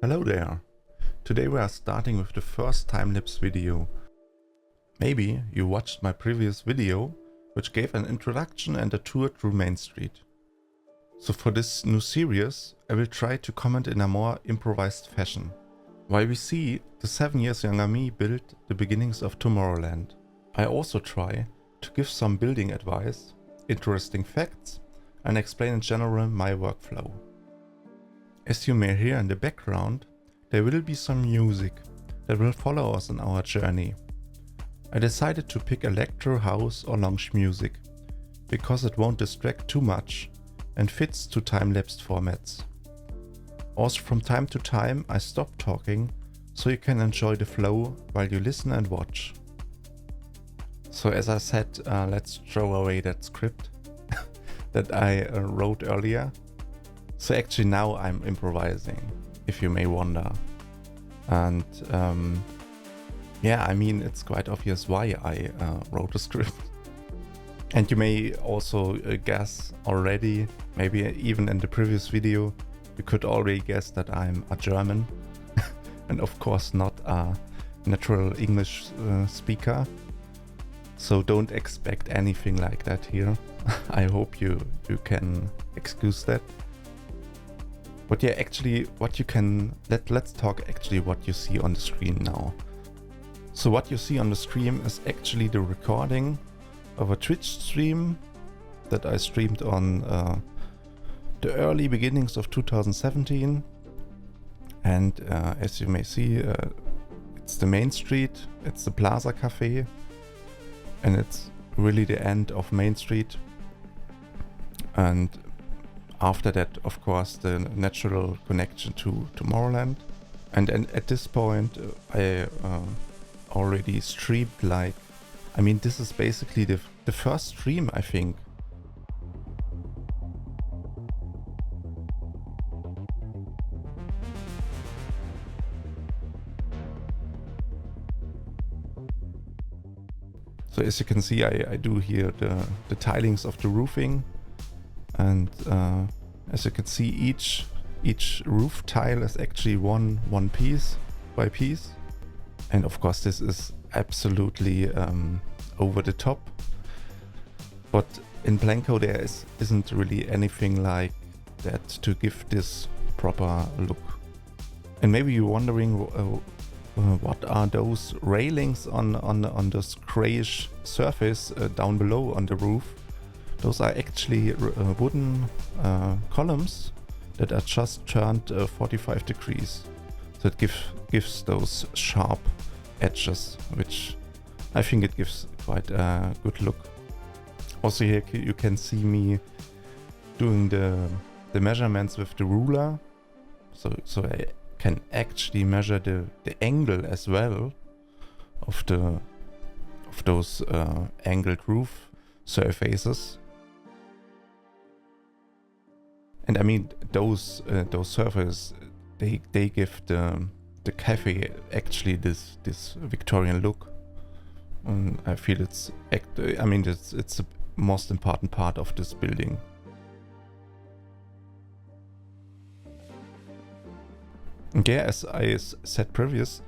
Hello there! Today we are starting with the first time-lapse video. Maybe you watched my previous video, which gave an introduction and a tour through Main Street. So for this new series, I will try to comment in a more improvised fashion, while we see the 7 years younger me build the beginnings of Tomorrowland. I also try to give some building advice, interesting facts, and explain in general my workflow. As you may hear in the background, there will be some music that will follow us on our journey. I decided to pick electro, house or lounge music, because it won't distract too much and fits to time-lapse formats. Also from time to time I stop talking, so you can enjoy the flow while you listen and watch. So as I said, let's throw away that script that I wrote earlier. So actually now I'm improvising, if you may wonder. And yeah, I mean, it's quite obvious why I wrote a script. And you may also guess already, maybe even in the previous video, you could already guess that I'm a German. And of course not a natural English speaker. So don't expect anything like that here. I hope you can excuse that. But yeah, actually what you can, let's talk actually what you see on the screen now. So what you see on the screen is actually the recording of a Twitch stream that I streamed on the early beginnings of 2017. And as you may see, it's the Main Street, it's the Plaza Cafe, and it's really the end of Main Street. And after that, of course, the natural connection to Tomorrowland. And at this point, I already streamed like, I mean, this is basically the first stream, I think. So as you can see, I do here the tilings of the roofing. And as you can see, each roof tile is actually one piece by piece. And of course this is absolutely over the top. But in Blanco there isn't really anything like that to give this proper look. And maybe you're wondering what are those railings on this grayish surface down below on the roof. Those are actually wooden columns that are just turned 45 degrees. So it gives those sharp edges, which I think it gives quite a good look. Also here you can see me doing the measurements with the ruler. So I can actually measure the angle as well of those angled roof surfaces. And I mean, those surfaces, they give the cafe actually this Victorian look. And I feel it's the most important part of this building. And yeah, as I said previous,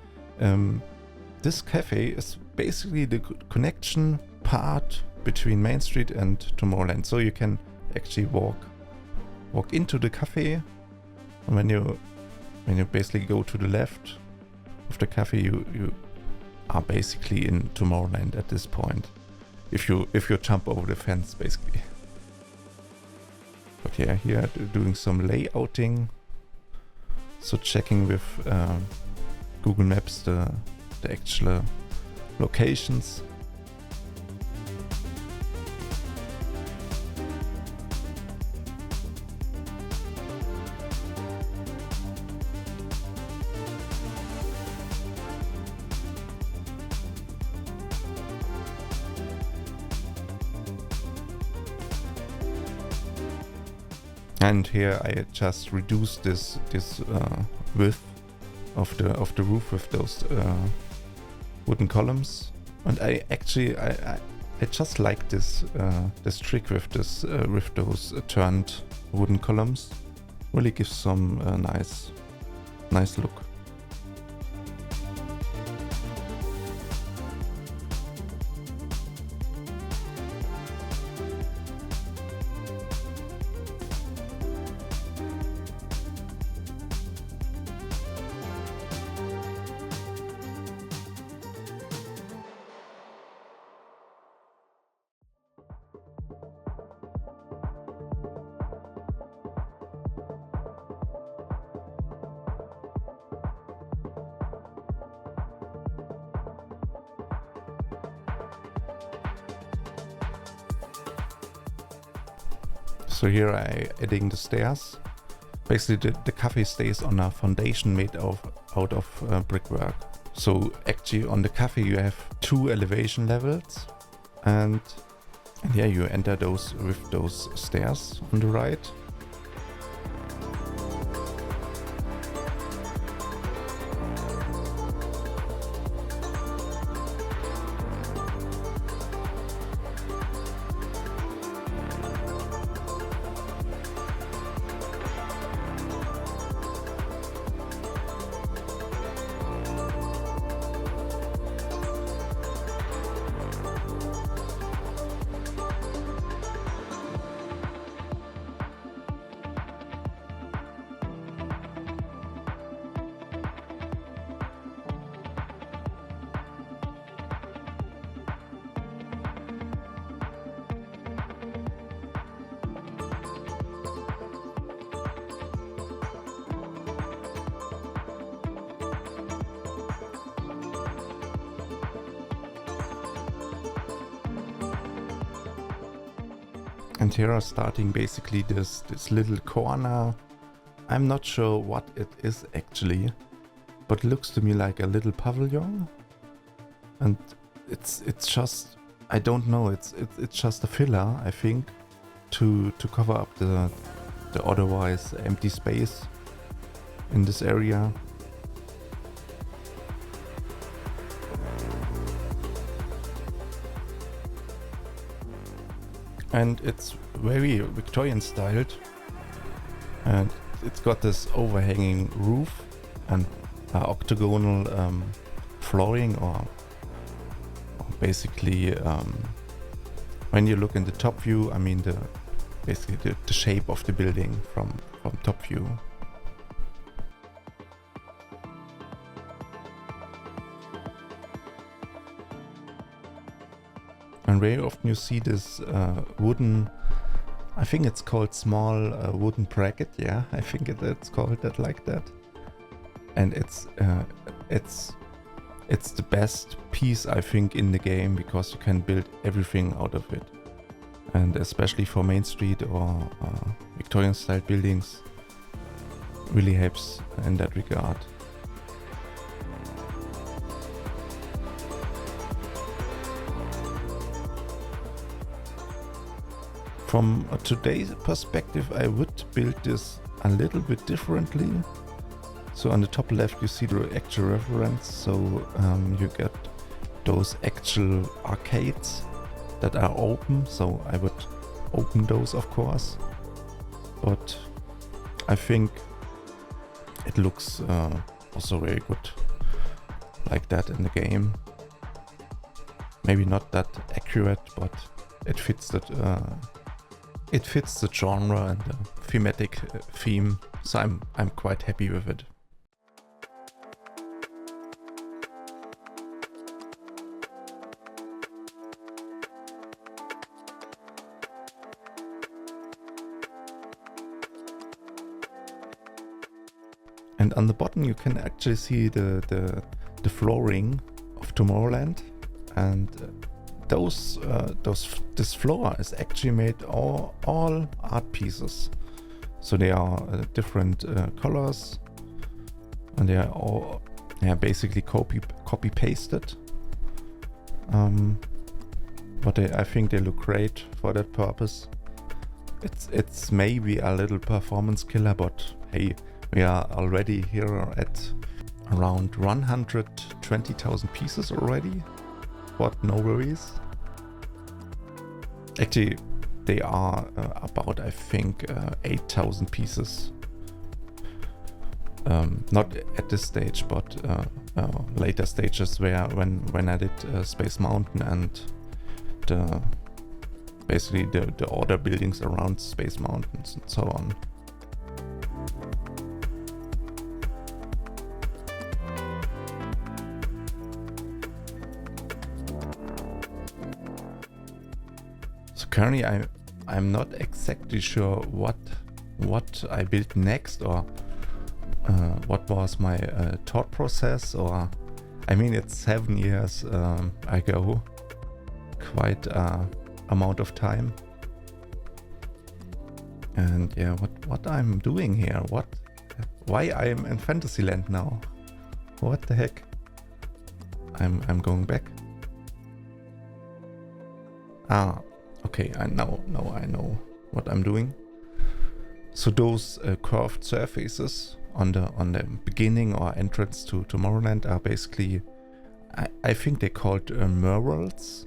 this cafe is basically the connection part between Main Street and Tomorrowland. So you can actually walk into the cafe, and when you basically go to the left of the cafe, you are basically in Tomorrowland at this point. If you jump over the fence, basically. But yeah, here doing some layouting. So checking with Google Maps the actual locations. And here I just reduced this width of the roof with those wooden columns. And I just like this trick with those turned wooden columns. Really gives some nice Nice look. So here I adding the stairs. Basically the cafe stays on a foundation made out of brickwork. So actually on the cafe you have 2 elevation levels, and yeah, you enter those with those stairs on the right. And here are starting basically this little corner. I'm not sure what it is actually, but it looks to me like a little pavilion. And it's just, I don't know, it's just a filler, I think, to cover up the otherwise empty space in this area. And it's very Victorian styled, and it's got this overhanging roof and octagonal flooring, or basically when you look in the top view, I mean basically the shape of the building from top view. And very often you see this wooden, I think it's called small wooden bracket, yeah, I think it's called that like that. And it's the best piece, I think, in the game, because you can build everything out of it. And especially for Main Street or Victorian style buildings, really helps in that regard. From today's perspective, I would build this a little bit differently. So on the top left you see the actual reference, so you get those actual arcades that are open, so I would open those, of course. But I think it looks also very good like that in the game. Maybe not that accurate, but it fits that. It fits the genre and the thematic theme, so I'm quite happy with it. And on the bottom you can actually see the flooring of Tomorrowland, and this floor is actually made all art pieces. So they are different colors, and they are all basically copy pasted. But I think they look great for that purpose. It's maybe a little performance killer, but hey, we are already here at around 120,000 pieces already. But no worries. Actually, they are about, I think, 8,000 pieces. not at this stage, but later stages where when I did Space Mountain and basically the order buildings around Space Mountains and so on. So currently I'm not exactly sure what I built next, or what was my thought process, or I mean, it's 7 years ago, quite amount of time. And yeah, what I'm doing here, why I'm in Fantasyland now, what the heck. I'm going back. Okay, now I know what I'm doing. So those curved surfaces on the beginning or entrance to Tomorrowland are basically, I think they're called murals,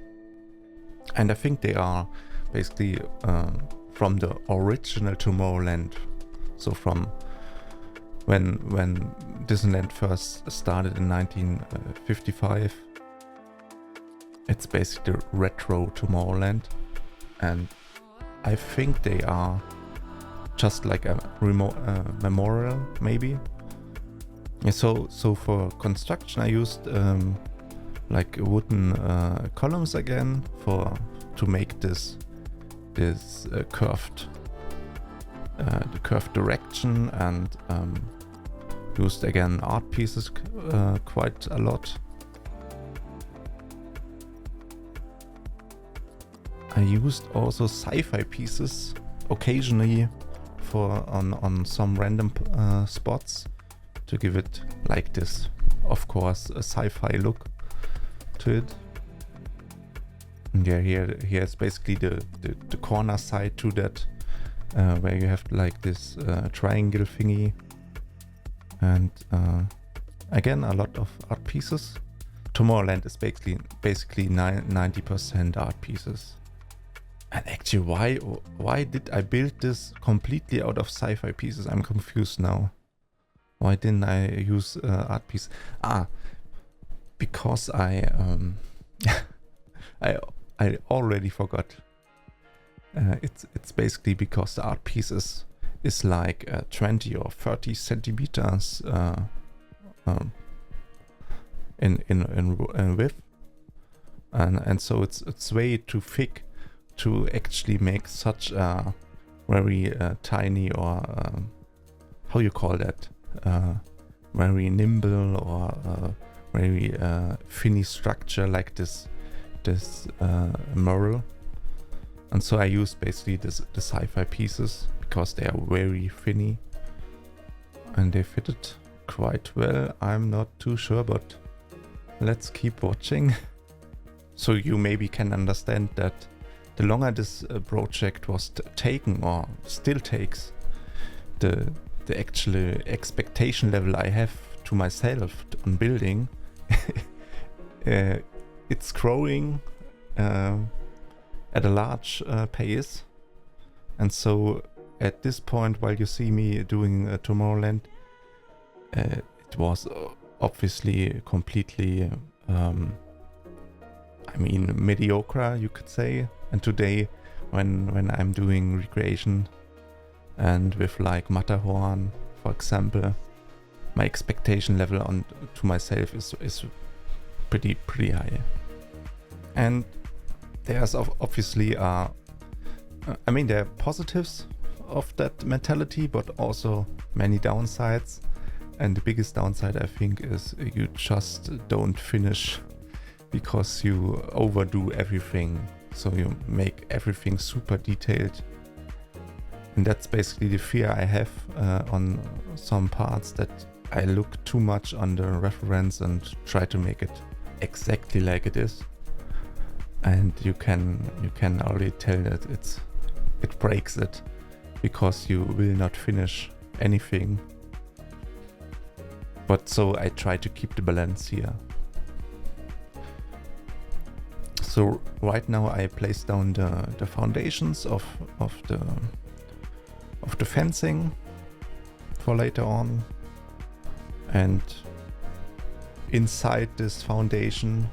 and I think they are basically from the original Tomorrowland. So from when Disneyland first started in 1955, it's basically retro Tomorrowland, and I think they are just like a memorial, maybe. Yeah, so for construction I used like wooden columns again to make this curved the curved direction, and used again art pieces quite a lot. I used also sci-fi pieces occasionally on some random spots to give it like this, of course, a sci-fi look to it. And yeah, here's basically the corner side to that, where you have like this triangle thingy, and again a lot of art pieces. Tomorrowland is basically 90% art pieces. And actually, why did I build this completely out of sci-fi pieces? I'm confused now. Why didn't I use art piece? Because I already forgot. It's basically because the art pieces is like 20 or 30 centimeters in width, and so it's way too thick to actually make such a very tiny, or how you call that, very nimble or very thin structure like this mural. And so I use basically the sci-fi pieces because they are very thinny and they fitted quite well. I'm not too sure, but let's keep watching. So you maybe can understand that the longer this project was taken, or still takes, the actual expectation level I have to myself on building, it's growing at a large pace. And so at this point, while you see me doing Tomorrowland, it was obviously completely mediocre, you could say. And today, when I'm doing recreation and with like Matterhorn, for example, my expectation level to myself is pretty high. And there's obviously there are positives of that mentality, but also many downsides. And the biggest downside, I think, is you just don't finish because you overdo everything. So you make everything super detailed. And that's basically the fear I have on some parts, that I look too much on the reference and try to make it exactly like it is. And you can already tell that it breaks it, because you will not finish anything. But so I try to keep the balance here. So right now I place down the foundations of the fencing for later on. And inside this foundation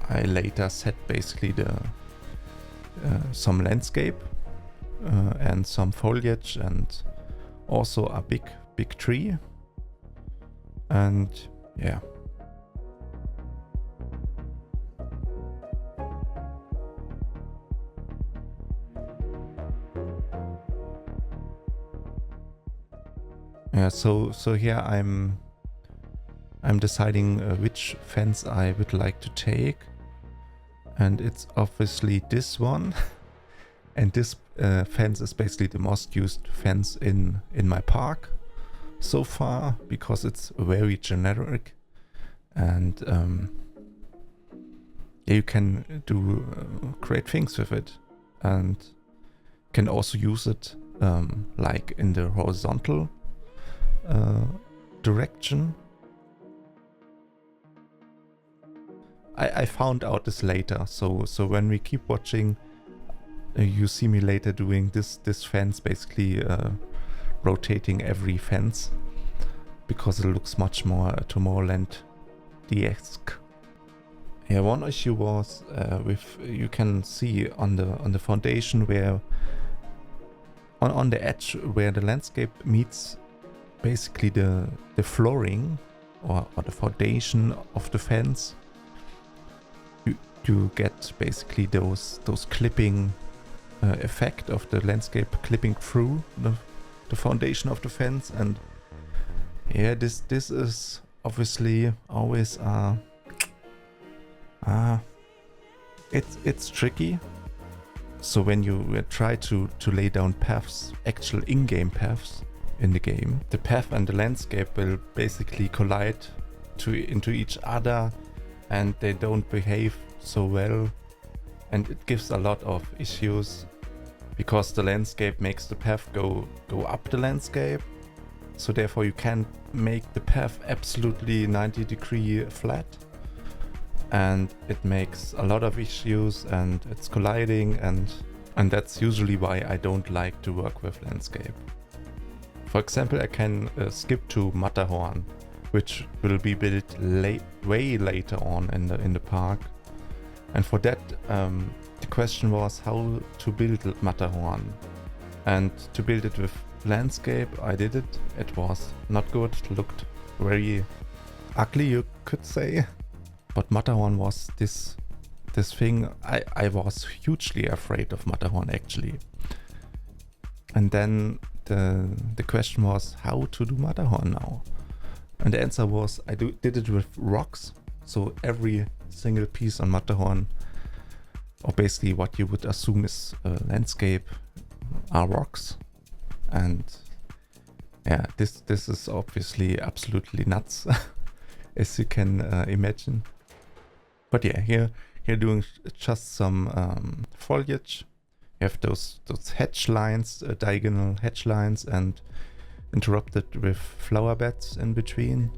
I later set basically the some landscape and some foliage and also a big tree. And yeah. Yeah, so here I'm deciding which fence I would like to take, and it's obviously this one. And this fence is basically the most used fence in my park so far, because it's very generic, and you can do great things with it, and can also use it like in the horizontal direction. I found out this later, so when we keep watching, you see me later doing this fence, basically rotating every fence, because it looks much more Tomorrowland-esque. Yeah, one issue was with, you can see on the foundation where on the edge where the landscape meets basically the flooring or the foundation of the fence, you get basically those clipping effect of the landscape clipping through the foundation of the fence. And yeah, this is obviously always it's tricky. So when you try to lay down paths, actual in-game paths in the game, the path and the landscape will basically collide into each other, and they don't behave so well, and it gives a lot of issues, because the landscape makes the path go up the landscape, so therefore you can't make the path absolutely 90-degree flat, and it makes a lot of issues, and it's colliding, and that's usually why I don't like to work with landscape. For example, I can skip to Matterhorn, which will be built way later on in the park. And for that, the question was how to build Matterhorn. And to build it with landscape, I did it. It was not good. It looked very ugly, you could say. But Matterhorn was this thing. I was hugely afraid of Matterhorn, actually. And then the question was how to do Matterhorn now. And the answer was I did it with rocks. So every single piece on Matterhorn, or basically what you would assume is landscape, are rocks. And yeah, this is obviously absolutely nuts, as you can imagine. But yeah, here doing just some foliage. You have those hedge lines, diagonal hedge lines, and interrupted with flower beds in between.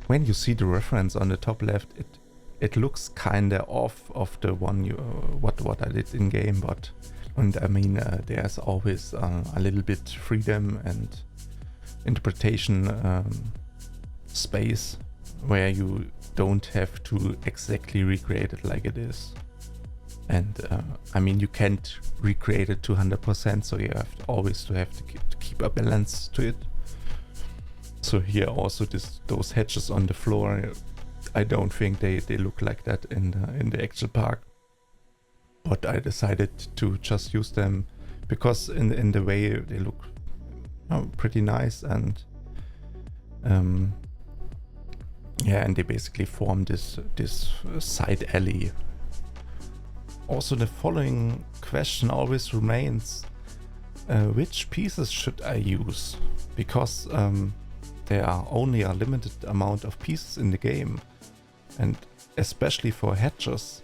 When you see the reference on the top left, it looks kinda off of the one what I did in game, and I mean there's always a little bit freedom and interpretation space where you don't have to exactly recreate it like it is. And I mean, you can't recreate it to 100%, so you have to keep a balance to it. So here also those hedges on the floor, I don't think they look like that in the actual park. But I decided to just use them because in the way they look pretty nice, and yeah, and they basically form this side alley. also the following question always remains, which pieces should I use? Because there are only a limited amount of pieces in the game, and especially for hatches,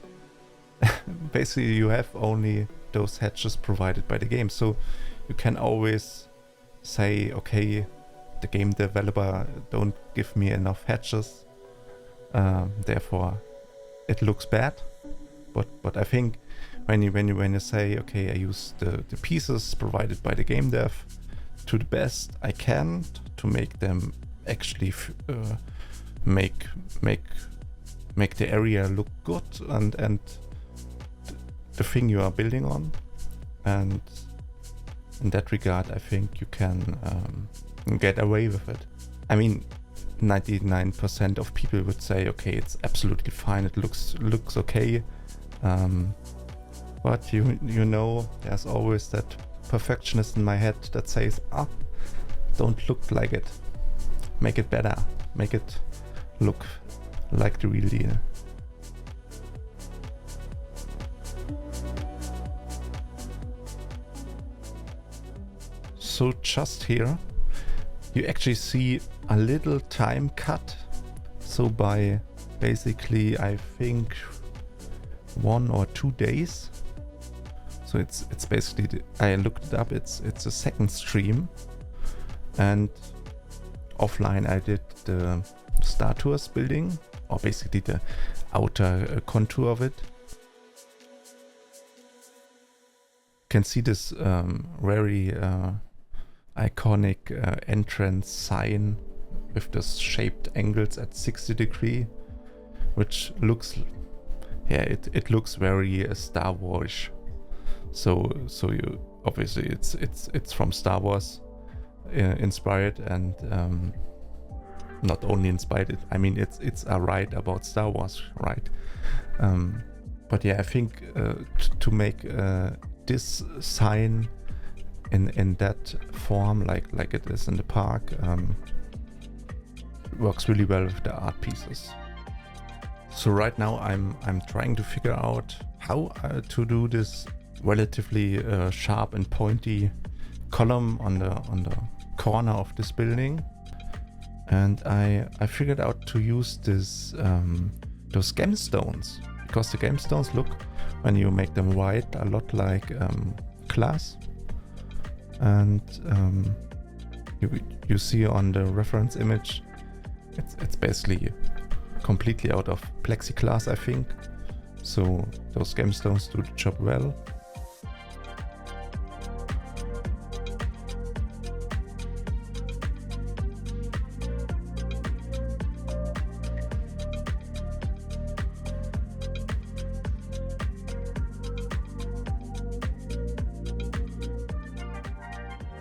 basically you have only those hatches provided by the game, so you can always say, okay, the game developer don't give me enough hatches, therefore it looks bad. But I think when you say, okay, I use the pieces provided by the game dev to the best I can to make them actually make the area look good and the thing you are building on, and in that regard I think you can get away with it. I mean, 99% of people would say, okay, it's absolutely fine, it looks okay, but you know, there's always that perfectionist in my head that says, don't look like it, make it better, make it look like the real deal. So just here you actually see a little time cut, so by basically I think 1 or 2 days. So it's basically, I looked it up, it's a second stream, and offline I did the Star Tours building, or basically the outer contour of it. You can see this very iconic entrance sign with the shaped angles at 60 degrees, which looks, yeah, it looks very Star Wars. So you obviously it's from Star Wars inspired, and not only inspired, I mean it's a ride about Star Wars, right? But yeah, I think to make this sign in that form, like it is in the park, works really well with the art pieces. So right now I'm trying to figure out how to do this relatively sharp and pointy column on the corner of this building, and I figured out to use this those gemstones, because the gemstones look, when you make them white, a lot like glass, and you see on the reference image it's basically completely out of plexiglass, I think. So those gemstones do the job well.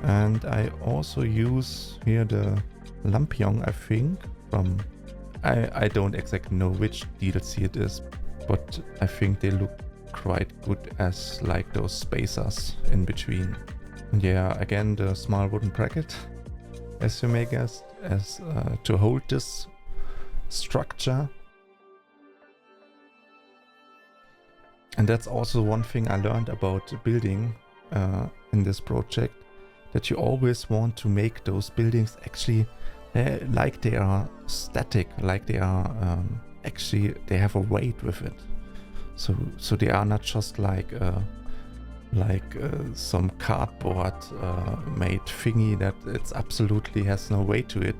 And I also use here the lampion, I think, from, I don't exactly know which DLC it is, but I think they look quite good as like those spacers in between. And yeah, again, the small wooden bracket, as you may guess, as to hold this structure. And that's also one thing I learned about building in this project, that you always want to make those buildings actually like they are static, like they are actually, they have a weight with it. So they are not just like some cardboard made thingy that it's absolutely has no weight to it.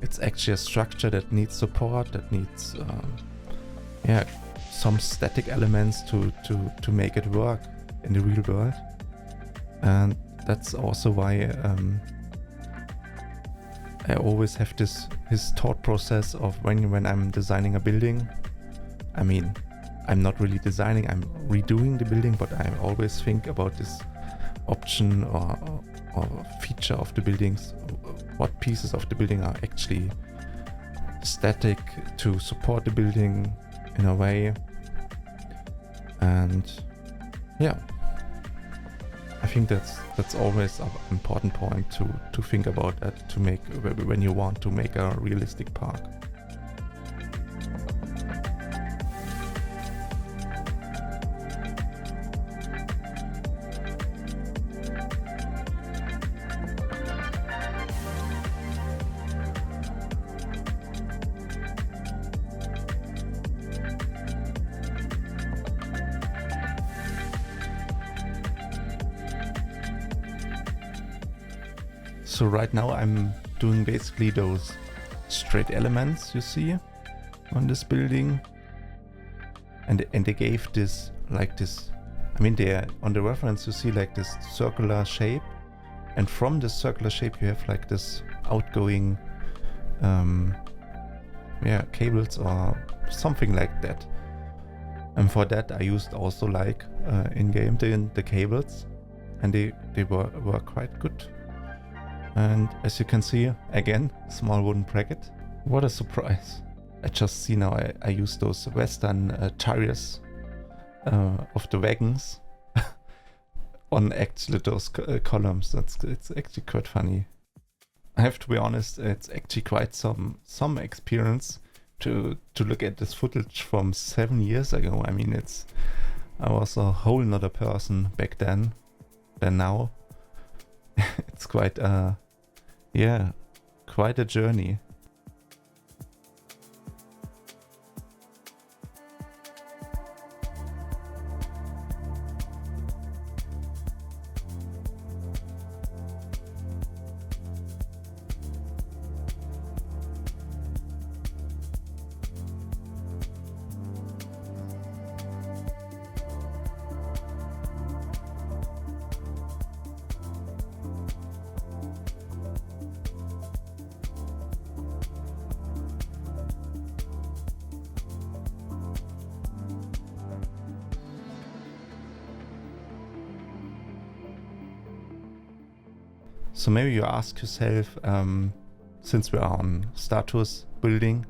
It's actually a structure that needs support, that needs some static elements to make it work in the real world. And that's also why I always have this thought process of when I'm designing a building. I mean, I'm not really designing, I'm redoing the building, but I always think about this option or feature of the buildings, what pieces of the building are actually static to support the building in a way. And yeah, I think that's always an important point to think about that, to make when you want to make a realistic park. So right now I'm doing basically those straight elements you see on this building, and they gave this like this. I mean, on the reference you see like this circular shape, and from this circular shape you have like this outgoing cables or something like that. And for that I used also like in-game the cables, and they were quite good. And as you can see, again, small wooden bracket. What a surprise. I just see now I use those western tires of the wagons on actually those columns. It's actually quite funny. I have to be honest, it's actually quite some experience to look at this footage from 7 years ago. I mean, I was a whole nother person back then than now. It's quite quite a journey. So maybe you ask yourself, since we are on Star Tours building,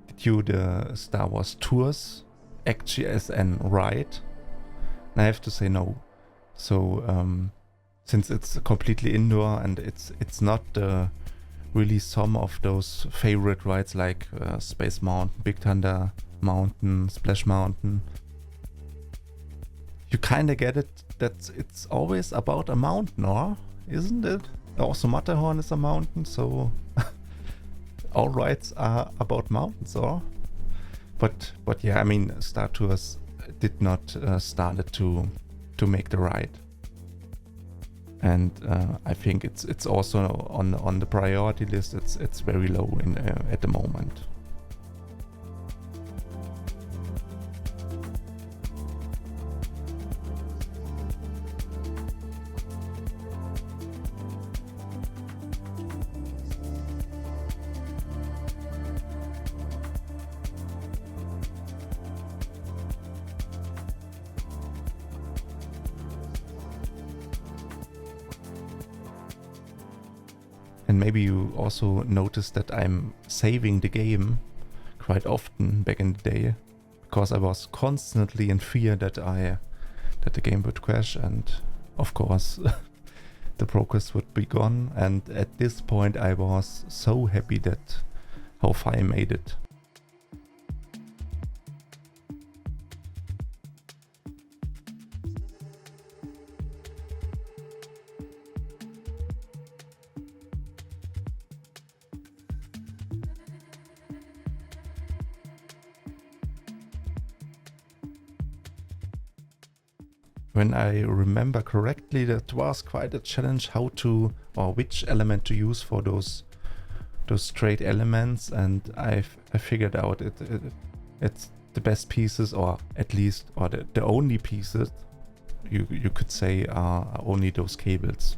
did you the Star Wars tours actually as an ride? And I have to say no. So since it's completely indoor and it's not really some of those favorite rides like Space Mountain, Big Thunder Mountain, Splash Mountain, you kinda get it that it's always about a mountain, or isn't it? Also Matterhorn is a mountain, so all rides are about mountains, or? But yeah, I mean, Star Tours did not started to make the ride, and I think it's also on the priority list. It's very low at the moment. And maybe you also noticed that I'm saving the game quite often back in the day, because I was constantly in fear that the game would crash, and of course the progress would be gone. And at this point I was so happy that how far I made it. When I remember correctly, that was quite a challenge how to, or which element to use for those straight elements, and I figured out it's the best pieces, or at least, or the only pieces you could say are only those cables,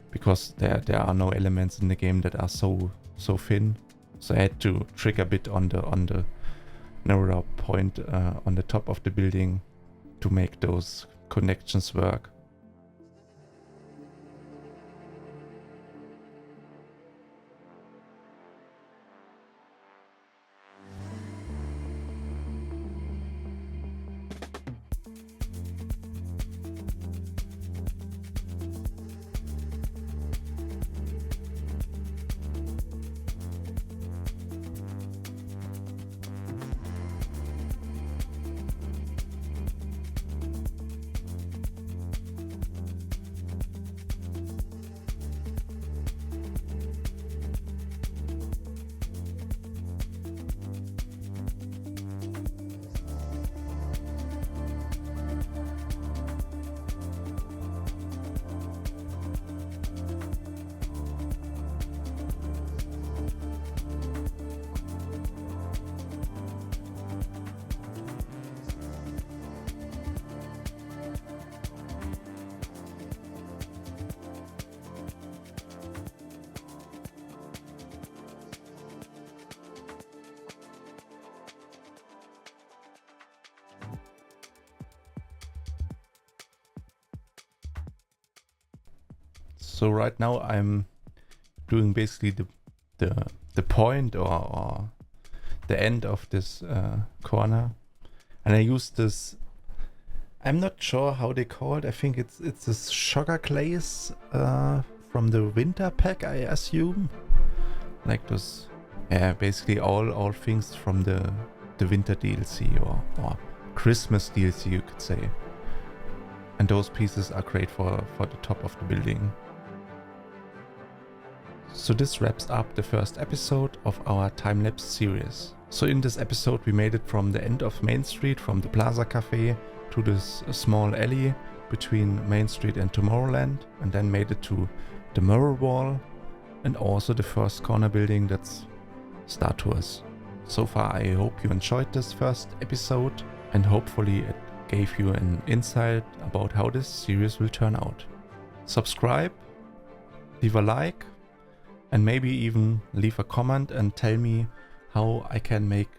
because there are no elements in the game that are so thin. So I had to trick a bit on the narrower point on the top of the building to make those connections work. So right now I'm doing basically the point or the end of this corner, and I use this. I'm not sure how they call it. I think it's this sugar glaze from the winter pack, I assume. Like this, yeah, basically all things from the winter DLC or Christmas DLC, you could say. And those pieces are great for the top of the building. So this wraps up the first episode of our time-lapse series. So in this episode we made it from the end of Main Street, from the Plaza Cafe, to this small alley between Main Street and Tomorrowland, and then made it to the mirror wall and also the first corner building, that's Star Tours. So far I hope you enjoyed this first episode, and hopefully it gave you an insight about how this series will turn out. Subscribe, leave a like, and maybe even leave a comment and tell me how I can make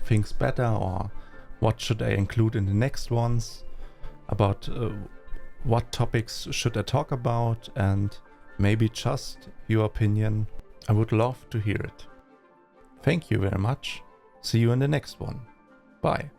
things better, or what should I include in the next ones, about what topics should I talk about, and maybe just your opinion. I would love to hear it. Thank you very much. See you in the next one. Bye.